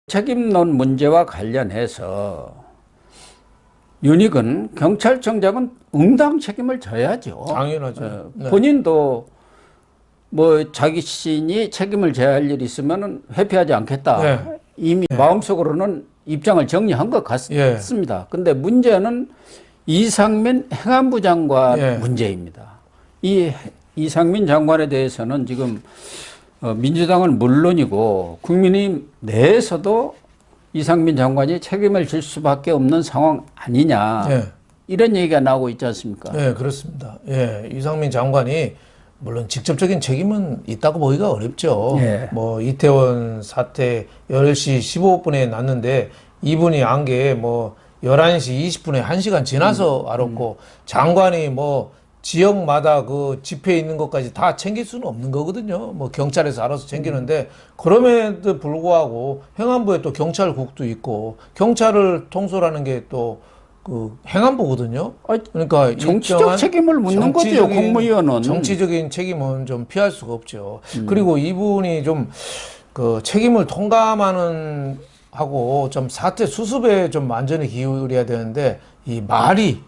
책임론 문제와 관련해서 윤익은 경찰청장은 응당 책임을 져야죠. 당연하죠. 네. 본인도 뭐 자기 신이 책임을 져야 할 일이 있으면 회피하지 않겠다. 네. 이미 네. 마음속으로는 입장을 정리한 것 같습니다. 근데 문제는 이상민 행안부 장관 문제입니다. 이 이상민 장관에 대해서는 지금 민주당은 물론이고 국민의힘 내에서도 이상민 장관이 책임을 질 수밖에 없는 상황 아니냐. 이런 얘기가 나오고 있지 않습니까? 네, 그렇습니다. 이상민 장관이 물론 직접적인 책임은 있다고 보기가 어렵죠. 뭐 이태원 사태 10시 15분에 났는데 이분이 안 게 뭐 11시 20분에 1시간 지나서 알았고 장관이 뭐 지역마다 그 집회에 있는 것까지 다 챙길 수는 없는 거거든요. 뭐 경찰에서 알아서 챙기는데 그럼에도 불구하고 행안부에 또 경찰국도 있고 경찰을 통솔하는 게 또 그 행안부거든요. 그러니까 정치적 책임을 묻는 거죠. 국무위원은 정치적인 책임은 좀 피할 수가 없죠. 그리고 이분이 좀 그 책임을 통감하는 하고 좀 사태 수습에 좀 완전히 기울여야 되는데 이 말이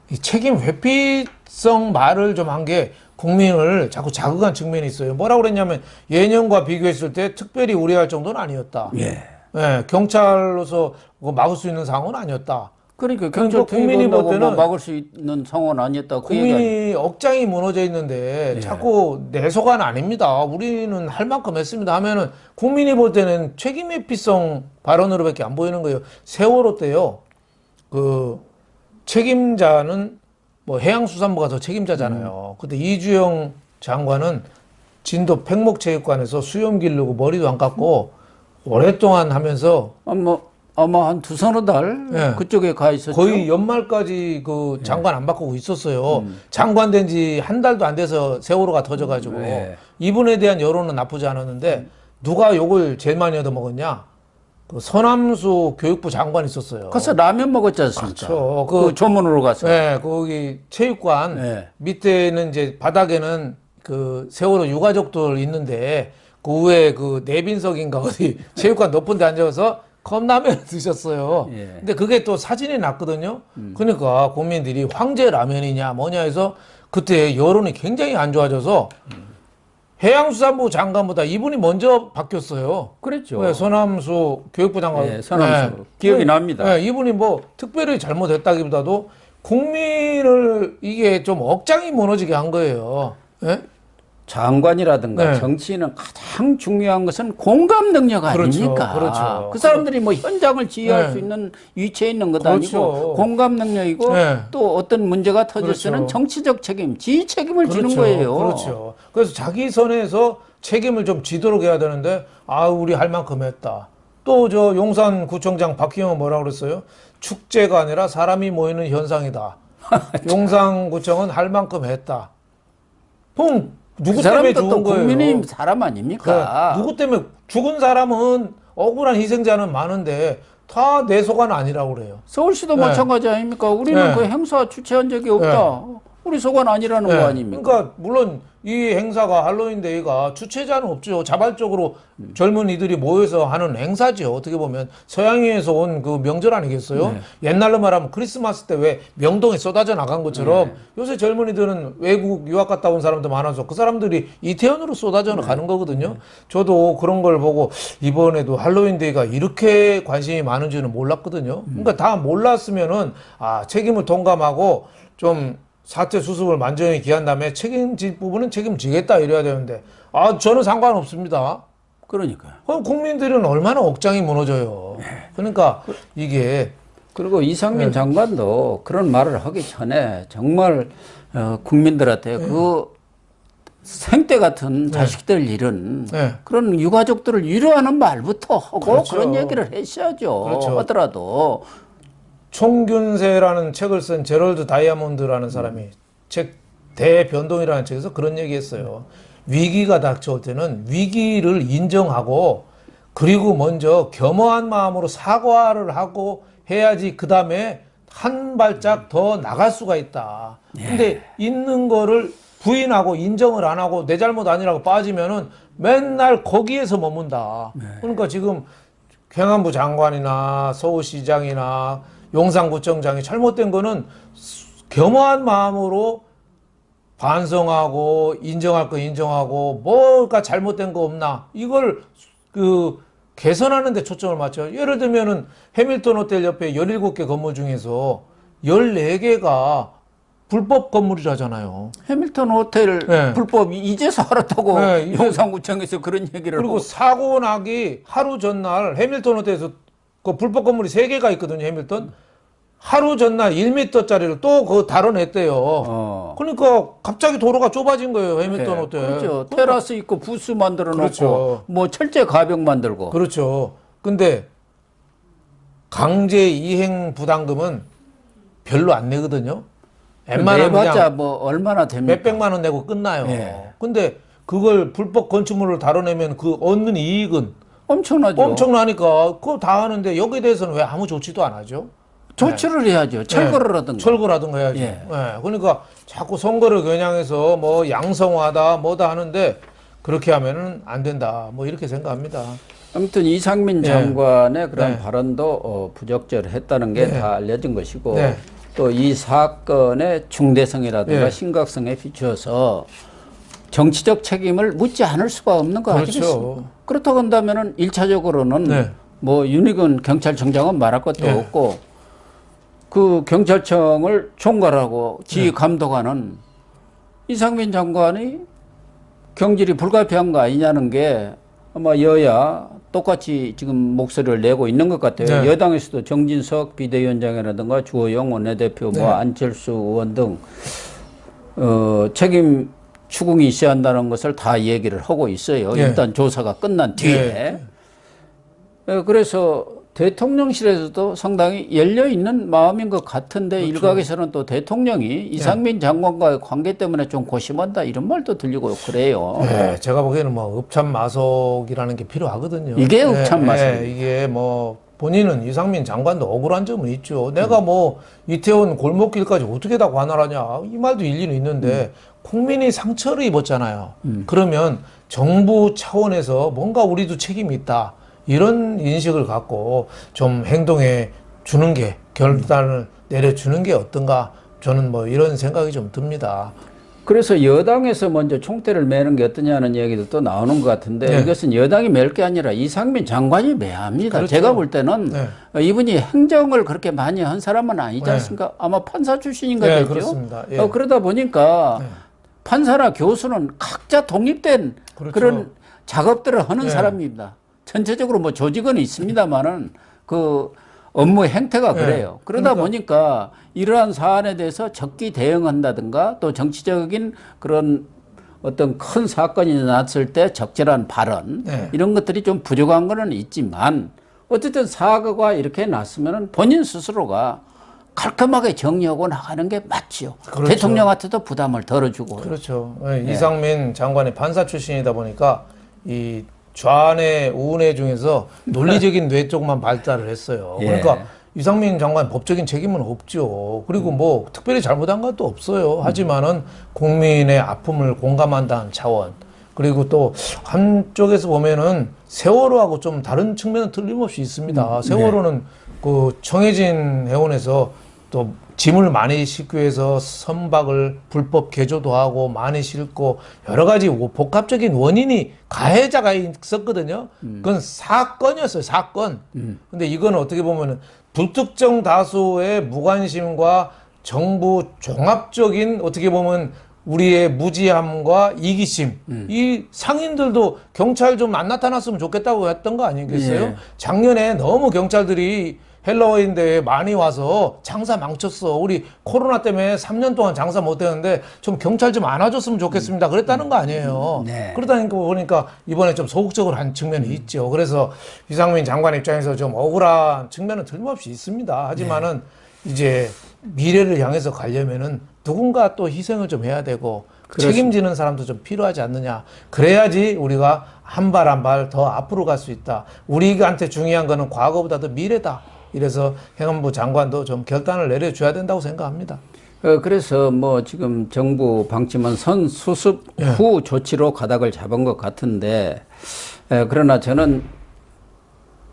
이 책임 회피성 말을 좀 한 게 국민을 자꾸 자극한 측면이 있어요. 뭐라고 그랬냐면 예년과 비교했을 때 특별히 우려할 정도는 아니었다. 경찰로서 막을 수 있는 상황은 아니었다. 그러니까 경찰 국민이 볼 때는 막을 수 있는 상황은 아니었다. 국민이 억장이 무너져 있는데 자꾸 내 속은 아닙니다. 우리는 할 만큼 했습니다 하면은 국민이 볼 때는 책임 회피성 발언으로밖에 안 보이는 거예요. 세월호 때요. 그 책임자는 뭐 해양수산부가 더 책임자잖아요. 근데 이주영 장관은 진도 팽목체육관에서 수염 기르고 머리도 안 깎고 오랫동안 하면서 아마 한 두서너 달 그쪽에 가 있었죠. 거의 연말까지 그 장관 안 바꾸고 있었어요. 장관 된 지 한 달도 안 돼서 세월호가 터져가지고 이분에 대한 여론은 나쁘지 않았는데 누가 욕을 제일 많이 얻어먹었냐? 그 서남수 교육부 장관 있었어요. 가서 라면 먹었지 않습니까? 그렇죠. 그 조문으로 가서. 거기 체육관 밑에는 이제 바닥에는 그 세월호 유가족들 있는데 그 위에 그 내빈석인가 어디 체육관 높은 데 앉아서 컵라면 드셨어요. 근데 그게 또 사진이 났거든요. 그러니까 국민들이 황제 라면이냐 뭐냐 해서 그때 여론이 굉장히 안 좋아져서 해양수산부 장관보다 이분이 먼저 바뀌었어요. 그랬죠. 서남수 교육부 장관. 서남수. 기억이 납니다. 이분이 뭐 특별히 잘못했다기보다도 국민을 이게 좀 억장이 무너지게 한 거예요. 장관이라든가 정치인은 가장 중요한 것은 공감 능력 아닙니까? 그렇죠. 그 사람들이 뭐 현장을 지휘할 수 있는 위치에 있는 것도 아니고 공감 능력이고 또 어떤 문제가 터질 때는 정치적 책임, 지휘 책임을 지는 거예요. 그렇죠. 그래서 자기 선에서 책임을 좀 지도록 해야 되는데 우리 할 만큼 했다. 또 저 용산구청장 박희영은 뭐라고 그랬어요? 축제가 아니라 사람이 모이는 현상이다. 용산구청은 할 만큼 했다. 누구 때문에 죽은 거예요? 국민의힘 사람 아닙니까? 누구 때문에 죽은 사람은 억울한 희생자는 많은데 다 내 소관 아니라고 그래요. 서울시도 마찬가지 아닙니까? 우리는 그 행사 주최한 적이 없다. 우리 소관 아니라는 거 아닙니까? 그러니까 물론 이 행사가 할로윈데이가 주최자는 없죠. 자발적으로 젊은이들이 모여서 하는 행사죠. 어떻게 보면 서양에서 온 그 명절 아니겠어요? 옛날로 말하면 크리스마스 때 왜 명동에 쏟아져 나간 것처럼 요새 젊은이들은 외국 유학 갔다 온 사람도 많아서 그 사람들이 이태원으로 쏟아져 가는 거거든요. 저도 그런 걸 보고 이번에도 할로윈데이가 이렇게 관심이 많은지는 몰랐거든요. 그러니까 다 몰랐으면은 책임을 통감하고 좀 사태 수습을 만전히 기한 다음에 책임질 부분은 책임지겠다 이래야 되는데 저는 상관없습니다. 그러니까요. 그럼 국민들은 얼마나 억장이 무너져요. 그러니까 이게 그리고 이상민 장관도 그런 말을 하기 전에 정말 국민들한테 그 생떼 같은 자식들 잃은 그런 유가족들을 위로하는 말부터 하고 그런 얘기를 했어야죠. 하더라도 총균세라는 책을 쓴 제럴드 다이아몬드라는 사람이 책 대변동이라는 책에서 그런 얘기했어요. 위기가 닥쳐올 때는 위기를 인정하고 그리고 먼저 겸허한 마음으로 사과를 하고 해야지 그 다음에 한 발짝 더 나갈 수가 있다. 근데 있는 거를 부인하고 인정을 안 하고 내 잘못 아니라고 빠지면은 맨날 거기에서 머문다. 그러니까 지금 행안부 장관이나 서울시장이나 용산구청장이 잘못된 거는 겸허한 마음으로 반성하고 인정할 거 인정하고 뭐가 잘못된 거 없나 이걸 개선하는 데 초점을 맞춰요. 예를 들면은 해밀턴 호텔 옆에 17개 건물 중에서 14개가 불법 건물이라잖아요. 해밀턴 호텔 네. 불법 이제서 알았다고 네, 용산구청에서 그런 얘기를 그리고 하고. 사고 나기 하루 전날 해밀턴 호텔에서 그 불법 건물이 3개가 있거든요. 해밀턴. 하루 전날 1m짜리를 또 그거 달아냈대요. 그러니까 갑자기 도로가 좁아진 거예요. 해밀턴 네, 호텔. 그렇죠. 테라스 있고 부스 만들어 놓고 그렇죠. 뭐 철제 가벽 만들고. 그렇죠. 근데 강제 이행 부담금은 별로 안 내거든요. 웬만하면 내봤자 그냥 뭐 얼마나 됩니까? 몇백만 원 내고 끝나요. 예. 근데 그걸 불법 건축물을 다뤄내면 그 얻는 이익은 엄청나죠. 엄청나니까 그거 다 하는데 여기에 대해서는 왜 아무 조치도 안 하죠? 조치를 해야죠. 철거를 하든가. 철거라든가 해야죠. 예. 예. 그러니까 자꾸 선거를 겨냥해서 뭐 양성화다 뭐다 하는데 그렇게 하면은 안 된다. 뭐 이렇게 생각합니다. 아무튼 이상민 예. 장관의 그런 네. 발언도 부적절했다는 게 네. 다 알려진 것이고 네. 또 이 사건의 중대성이라든가 예. 심각성에 비추어서 정치적 책임을 묻지 않을 수가 없는 거 그렇죠. 아니겠습니까? 그렇다고 한다면은 1차적으로는 네. 뭐 윤희근 경찰청장은 말할 것도 예. 없고 그 경찰청을 총괄하고 지휘 감독하는 이상민 장관이 경질이 불가피한 거 아니냐는 게 아마 여야 똑같이 지금 목소리를 내고 있는 것 같아요. 네. 여당에서도 정진석 비대위원장이라든가 주호영 원내대표, 네. 뭐 안철수 의원 등 책임 추궁이 있어야 한다는 것을 다 얘기를 하고 있어요. 네. 일단 조사가 끝난 뒤에. 그래서 대통령실에서도 상당히 열려 있는 마음인 것 같은데 그렇죠. 일각에서는 또 대통령이 이상민 장관과의 관계 때문에 좀 고심한다 이런 말도 들리고 그래요. 네, 제가 보기에는 뭐 읍참마속이라는 게 필요하거든요. 이게 읍참마속. 이게 뭐 본인은 이상민 장관도 억울한 점은 있죠. 내가 뭐 이태원 골목길까지 어떻게 다 관할하냐 이 말도 일리는 있는데 국민이 상처를 입었잖아요. 그러면 정부 차원에서 뭔가 우리도 책임이 있다. 이런 인식을 갖고 좀 행동해 주는 게 결단을 내려주는 게 어떤가 저는 뭐 이런 생각이 좀 듭니다. 그래서 여당에서 먼저 총대를 매는 게 어떠냐는 얘기도 또 나오는 것 같은데 네. 이것은 여당이 맬 게 아니라 이상민 장관이 매야 합니다. 그렇죠. 제가 볼 때는 네. 이분이 행정을 그렇게 많이 한 사람은 아니지 않습니까? 아마 판사 출신인가 네, 되죠. 그렇습니다. 예. 그러다 보니까 네. 판사나 교수는 각자 독립된 그렇죠. 그런 작업들을 하는 네. 사람입니다. 전체적으로 뭐 조직은 있습니다만은 그 업무 행태가 네. 그래요. 그러다 보니까 이러한 사안에 대해서 적기 대응한다든가 또 정치적인 그런 어떤 큰 사건이 났을 때 적절한 발언 네. 이런 것들이 좀 부족한 거는 있지만 어쨌든 사고가 이렇게 났으면은 본인 스스로가 깔끔하게 정리하고 나가는 게 맞지요. 그렇죠. 대통령한테도 부담을 덜어주고. 그렇죠. 네. 이상민 장관이 판사 출신이다 보니까 이 좌뇌, 우뇌 중에서 논리적인 뇌 쪽만 발달을 했어요. 예. 그러니까 이상민 장관 법적인 책임은 없죠. 그리고 뭐 특별히 잘못한 것도 없어요. 하지만은 국민의 아픔을 공감한다는 차원. 그리고 또 한쪽에서 보면은 세월호하고 좀 다른 측면은 틀림없이 있습니다. 세월호는 그 청해진 해운에서 또 짐을 많이 싣기 위해서 선박을 불법 개조도 하고 많이 싣고 여러 가지 복합적인 원인이 가해자가 있었거든요. 그건 사건이었어요, 사건. 근데 이건 어떻게 보면은 불특정 다수의 무관심과 정부 종합적인 어떻게 보면 우리의 무지함과 이기심. 이 상인들도 경찰 좀 안 나타났으면 좋겠다고 했던 거 아니겠어요? 예. 작년에 너무 경찰들이 헬로윈 대회에 많이 와서 장사 망쳤어. 우리 코로나 때문에 3년 동안 장사 못 했는데 좀 경찰 좀 안아줬으면 좋겠습니다. 그랬다는 거 아니에요. 네. 그러다 보니까 이번에 좀 소극적으로 한 측면이 있죠. 그래서 이상민 장관 입장에서 좀 억울한 측면은 틀림없이 있습니다. 하지만은 이제 미래를 향해서 가려면은 누군가 또 희생을 좀 해야 되고 책임지는 사람도 좀 필요하지 않느냐. 그래야지 우리가 한 발 한 발 더 앞으로 갈 수 있다. 우리한테 중요한 거는 과거보다도 미래다. 이래서 행안부 장관도 좀 결단을 내려줘야 된다고 생각합니다. 그래서 뭐 지금 정부 방침은 선수습 후 조치로 가닥을 잡은 것 같은데 그러나 저는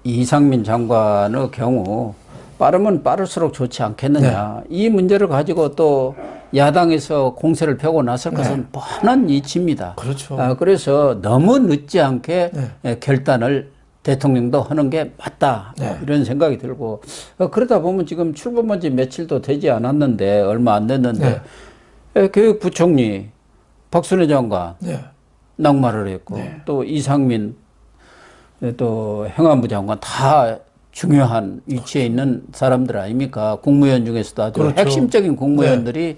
이상민 장관의 경우 빠르면 빠를수록 좋지 않겠느냐. 이 문제를 가지고 또 야당에서 공세를 펴고 나설 것은 뻔한 이치입니다. 그렇죠. 그래서 너무 늦지 않게 결단을 대통령도 하는 게 맞다. 이런 생각이 들고 그러다 보면 지금 출범한 지 며칠도 되지 않았는데 얼마 안 됐는데 교육부총리 박순애 장관 낙마를 했고 또 이상민 또 행안부 장관 다 중요한 위치에 있는 사람들 아닙니까? 국무위원 중에서도 아주 그렇죠. 핵심적인 국무위원들이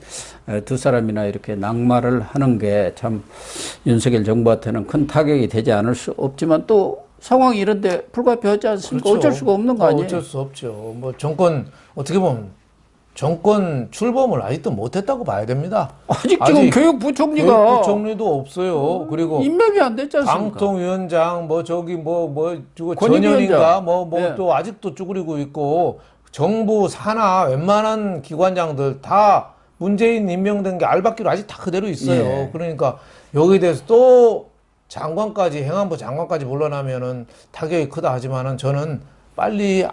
두 사람이나 이렇게 낙마를 하는 게 참 윤석열 정부한테는 큰 타격이 되지 않을 수 없지만 또 상황이 이런데 불가피하지 않습니까? 그렇죠. 어쩔 수가 없는 거 아니에요? 어쩔 수 없죠. 뭐 정권 어떻게 보면 정권 출범을 아직도 못했다고 봐야 됩니다. 아직 지금 교육부총리가 교육부총리도 없어요. 그리고 임명이 안 됐지 않습니까? 방통위원장 뭐 저기 뭐 전현인가 뭐 또 아직도 쭈그리고 있고 정부 산하 웬만한 기관장들 다 문재인 임명된 게 알박기로 아직 다 그대로 있어요. 그러니까 여기에 대해서 또 장관까지 행안부 장관까지 물러나면은 타격이 크다 하지만은 저는 빨리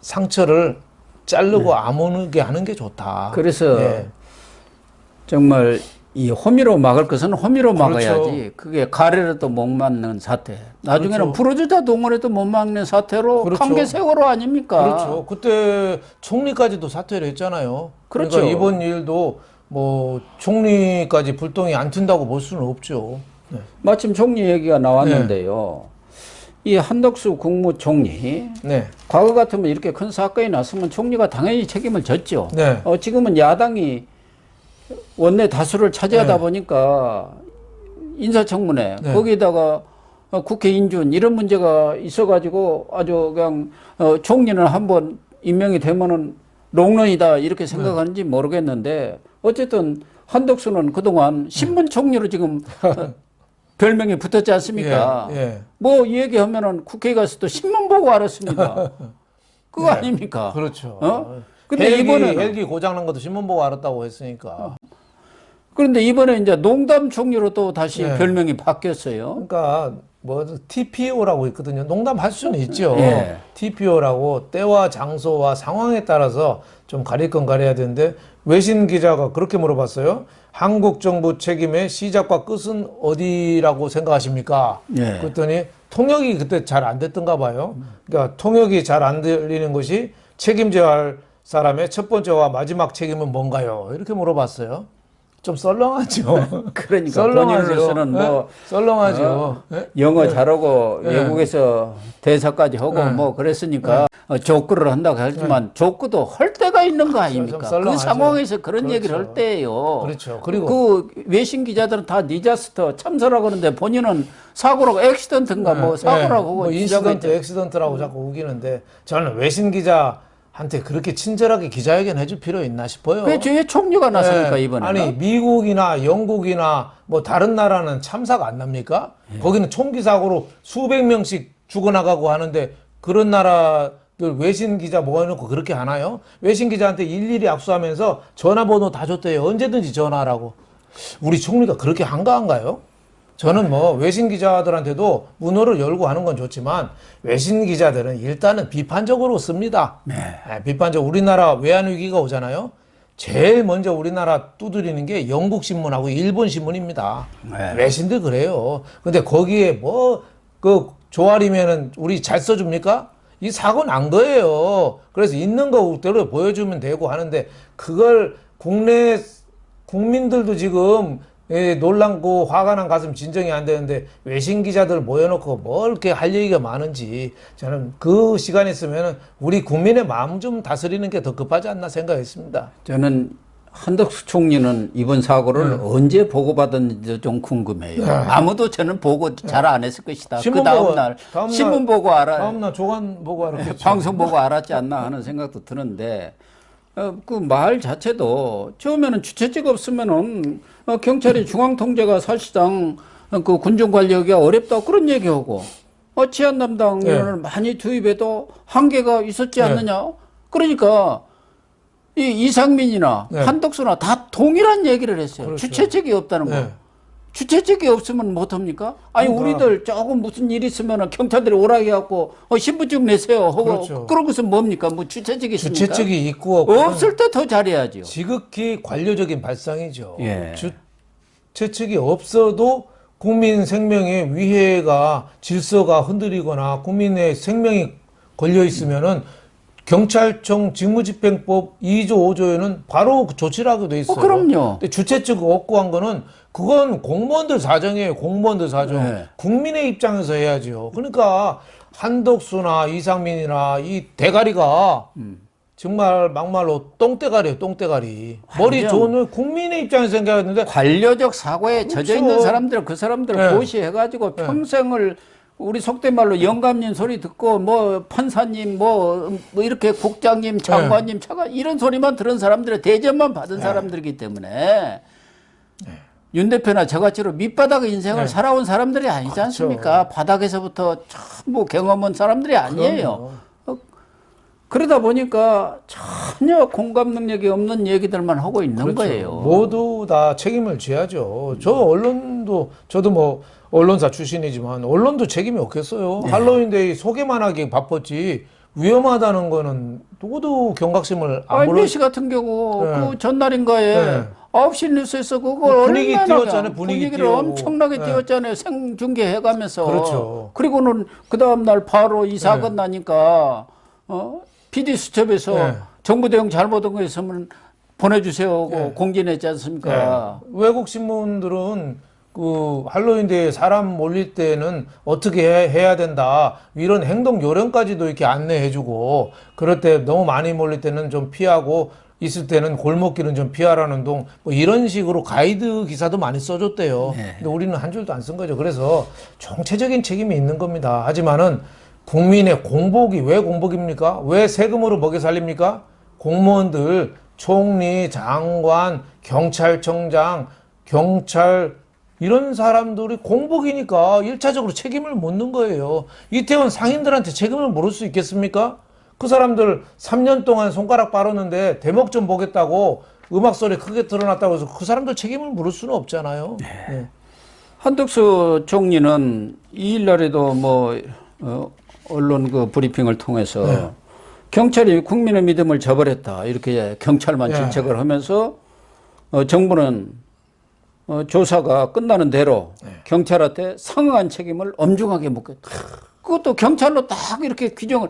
상처를 자르고 아무게 하는 게 좋다. 그래서 정말 이 호미로 막을 것은 호미로 막아야지. 그게 가래라도 못 막는 사태. 나중에는 부러지자 동원해도 못 막는 사태로 한개 세월호 아닙니까? 그렇죠. 그때 총리까지도 사퇴를 했잖아요. 그렇죠. 그러니까 이번 일도 뭐 총리까지 불똥이 안 튄다고 볼 수는 없죠. 마침 총리 얘기가 나왔는데요. 이 한덕수 국무총리 과거 같으면 이렇게 큰 사건이 났으면 총리가 당연히 책임을 졌죠. 지금은 야당이 원내 다수를 차지하다 보니까 인사청문회 거기에다가 국회 인준 이런 문제가 있어가지고 아주 그냥 총리는 한번 임명이 되면은 롱런이다 이렇게 생각하는지 모르겠는데 어쨌든 한덕수는 그동안 신문총리로 지금 별명이 붙었지 않습니까? 뭐 이 얘기하면은 국회에 가서 또 신문 보고 알았습니다. 그거 아닙니까? 그렇죠. 근데 이번에는 헬기 고장난 것도 신문 보고 알았다고 했으니까. 그런데 이번에 이제 농담 총리로 또 다시 별명이 바뀌었어요. 그러니까 뭐 TPO라고 있거든요. 농담할 수는 있죠. TPO라고 때와 장소와 상황에 따라서 좀 가릴 건 가려야 되는데 외신 기자가 그렇게 물어봤어요. 한국 정부 책임의 시작과 끝은 어디라고 생각하십니까? 그랬더니 통역이 그때 잘 안 됐던가 봐요. 그러니까 통역이 잘 안 들리는 것이 책임져야 할 사람의 첫 번째와 마지막 책임은 뭔가요? 이렇게 물어봤어요. 좀 썰렁하죠. 그러니까 본인으로서는 뭐 썰렁하죠. 영어 잘하고 외국에서 대사까지 하고 뭐 그랬으니까 족구를 한다고 하지만 족구도 할 때가 있는 거 아닙니까? 그 상황에서 그런 얘기를 할 때예요. 그리고 그 외신 기자들은 다 디자스터 참사라고 하는데 본인은 사고라고 액시던트인가 뭐 사고라고 뭐 인시던트, 액시던트라고 자꾸 우기는데 저는 외신 기자 한테 그렇게 친절하게 기자회견 해줄 필요 있나 싶어요. 왜 총리가 나서니까 이번에 아니 미국이나 영국이나 뭐 다른 나라는 참사가 안 납니까? 거기는 총기 사고로 수백 명씩 죽어나가고 하는데 그런 나라들 외신 기자 모아놓고 그렇게 하나요? 외신 기자한테 일일이 악수하면서 전화번호 다 줬대요. 언제든지 전화하라고. 우리 총리가 그렇게 한가한가요? 저는 뭐 외신 기자들한테도 문호를 열고 하는 건 좋지만 외신 기자들은 일단은 비판적으로 씁니다. 비판적. 우리나라 외환 위기가 오잖아요. 제일 먼저 우리나라 두드리는 게 영국 신문하고 일본 신문입니다. 외신들 그래요. 근데 거기에 뭐 그 조아리면은 우리 잘 써줍니까? 이 사고 난 거예요. 그래서 있는 거 그대로 보여주면 되고 하는데 그걸 국내 국민들도 지금 놀란고 화가 난 가슴 진정이 안 되는데 외신 기자들 모여놓고 뭘 이렇게 할 얘기가 많은지 저는 그 시간이 있으면 우리 국민의 마음 좀 다스리는 게 더 급하지 않나 생각했습니다. 저는 한덕수 총리는 이번 사고를 언제 보고받았는지 좀 궁금해요. 아무도 저는 보고 잘 안 했을 것이다. 그 다음날 신문 보고 다음날 조간 보고 알았겠죠. 방송 보고 알았지 않나 하는 생각도 드는데 그 말 자체도 처음에는 주최지가 없으면은 경찰이 중앙통제가 사실상 그 군중 관리하기가 어렵다 그런 얘기하고 치안 담당위원을 많이 투입해도 한계가 있었지 않느냐. 그러니까 이 이상민이나 한덕수나 다 동일한 얘기를 했어요. 주최책이 없다는 거. 주최측이 없으면 못합니까? 아니 그러니까. 우리들 조금 무슨 일 있으면 경찰들이 오라고 해갖고 신분증 내세요 하고 그렇죠. 그런 것은 뭡니까? 뭐 주최측이 있습니까? 주최측이 있고 없을 때 더 잘해야죠. 지극히 관료적인 발상이죠. 예. 주최측이 없어도 국민 생명의 위해가 질서가 흔들리거나 국민의 생명이 걸려 있으면은 경찰청 직무집행법 2조 5조에는 바로 조치를 하게 돼 있어요. 그럼요. 근데 주최측 없고 한 거는 그건 공무원들 사정이에요. 공무원들 사정. 네. 국민의 입장에서 해야죠. 그러니까 한덕수나 이상민이나 이 대가리가 정말 막말로 똥대가리예요. 똥대가리. 머리 완전 좋은 국민의 입장에서 생각했는데 관료적 사고에 그렇죠. 젖어 있는 사람들 그 사람들을 네. 고시해가지고 평생을 우리 속된 말로 영감님 소리 듣고 뭐 판사님 뭐 이렇게 국장님 장관님 차관 이런 소리만 들은 사람들의 대접만 받은 사람들이기 때문에 윤 대표나 저같이로 밑바닥의 인생을 살아온 사람들이 아니지 않습니까? 바닥에서부터 전부 경험한 사람들이 아니에요. 그러다 보니까 전혀 공감 능력이 없는 얘기들만 하고 있는 거예요. 모두 다 책임을 져야죠. 저 언론도 저도 뭐 언론사 출신이지만 언론도 책임이 없겠어요. 할로윈데이 소개만 하기 바빴지 위험하다는 거는 누구도 경각심을 안 불러. MBC 같은 경우 그 전날인가에 9시 뉴스에서 그걸 분위기 얼마나 띄웠잖아요. 분위기를 띄우고. 엄청나게 띄웠잖아요. 생중계해가면서. 그렇죠. 그리고는 그 다음 날 바로 이 사건 나니까 PD 수첩에서 정부 대응 잘못한 거 있으면 보내주세요 하고 공지냈지 않습니까? 외국 신문들은 그 할로윈데이에 사람 몰릴 때는 어떻게 해야 된다 이런 행동 요령까지도 이렇게 안내해주고 그럴 때 너무 많이 몰릴 때는 좀 피하고 있을 때는 골목길은 좀 피하라는 동 뭐 이런 식으로 가이드 기사도 많이 써줬대요. 근데 우리는 한 줄도 안 쓴 거죠. 그래서 정체적인 책임이 있는 겁니다. 하지만은 국민의 공복이 왜 공복입니까? 왜 세금으로 먹여 살립니까? 공무원들, 총리, 장관, 경찰청장, 경찰 이런 사람들이 공복이니까 1차적으로 책임을 묻는 거예요. 이태원 상인들한테 책임을 물을 수 있겠습니까? 그 사람들 3년 동안 손가락 빨았는데 대목 좀 보겠다고 음악 소리 크게 틀어놨다고 해서 그 사람들 책임을 물을 수는 없잖아요. 네. 한덕수 총리는 2일 날에도 뭐 언론 그 브리핑을 통해서 경찰이 국민의 믿음을 저버렸다 이렇게 경찰만 질책을 하면서 정부는 조사가 끝나는 대로 경찰한테 상응한 책임을 엄중하게 묻겠다. 그것도 경찰로 딱 이렇게 규정을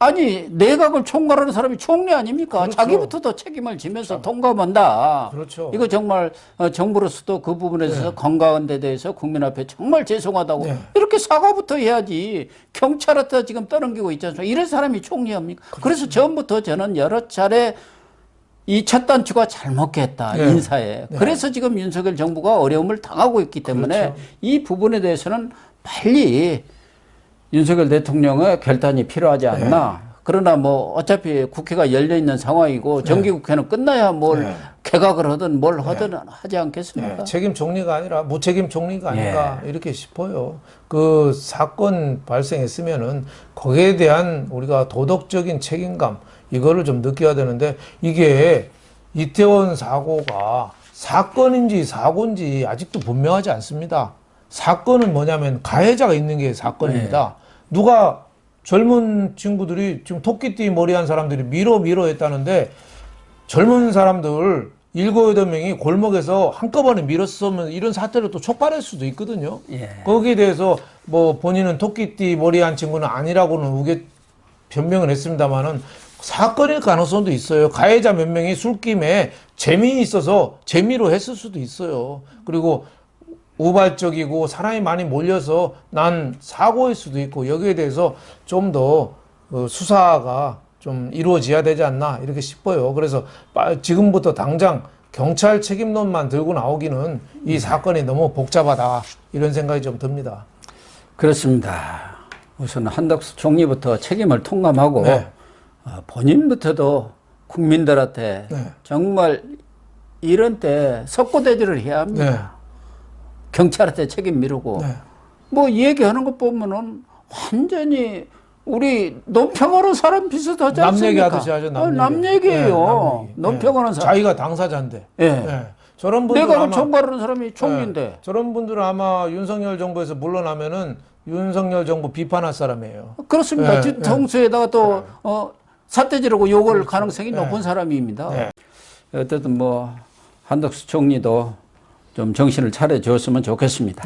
아니 내각을 총괄하는 사람이 총리 아닙니까? 그렇죠. 자기부터도 책임을 지면서 통감한다. 그렇죠. 이거 정말 정부로서도 그 부분에 있어서 건강한 데 대해서 국민 앞에 정말 죄송하다고 이렇게 사과부터 해야지 경찰한테 지금 떠넘기고 있지 않습니까? 이런 사람이 총리합니까? 그래서 처음부터 저는 여러 차례 이 첫 단추가 잘못했다 인사에. 그래서 지금 윤석열 정부가 어려움을 당하고 있기 때문에 이 부분에 대해서는 빨리 윤석열 대통령의 결단이 필요하지 않나. 그러나 뭐 어차피 국회가 열려 있는 상황이고 정기국회는 끝나야 뭘 개각을 하든 뭘 하든 하지 않겠습니까? 책임 총리가 아니라 무책임 총리가 아닌가 이렇게 싶어요. 그 사건 발생했으면은 거기에 대한 우리가 도덕적인 책임감 이거를 좀 느껴야 되는데 이게 이태원 사고가 사건인지 사고인지 아직도 분명하지 않습니다. 사건은 뭐냐면 가해자가 있는 게 사건입니다. 누가 젊은 친구들이 지금 토끼띠 머리한 사람들이 밀어 했다는데 젊은 사람들 7, 8명이 골목에서 한꺼번에 밀었으면 이런 사태를 또 촉발할 수도 있거든요. 거기에 대해서 뭐 본인은 토끼띠 머리한 친구는 아니라고는 변명을 했습니다만은 사건일 가능성도 있어요. 가해자 몇 명이 술김에 재미있어서 재미로 했을 수도 있어요. 그리고 우발적이고 사람이 많이 몰려서 난 사고일 수도 있고 여기에 대해서 좀 더 수사가 좀 이루어져야 되지 않나 이렇게 싶어요. 그래서 지금부터 당장 경찰 책임론만 들고 나오기는 이 사건이 너무 복잡하다 이런 생각이 좀 듭니다. 그렇습니다. 우선 한덕수 총리부터 책임을 통감하고 본인부터도 국민들한테 정말 이런 때 석고대죄를 해야 합니다. 경찰한테 책임 미루고 뭐 얘기하는 것 보면은 완전히 우리 논평하는 사람 비슷하지 않습니까? 남 얘기하듯이 하죠. 남 얘기예요. 논평하는 사람. 자기가 당사자인데. 저런 분들 내각을 총괄하는 사람이 총리인데. 네, 저런 분들은 아마 윤석열 정부에서 물러나면은 윤석열 정부 비판할 사람이에요. 그렇습니다. 네, 뒤통수에다가 또 삿대질하고 욕을 그렇죠. 가능성이 높은 네. 사람입니다. 네. 어쨌든 뭐 한덕수 총리도 좀 정신을 차려줬으면 좋겠습니다.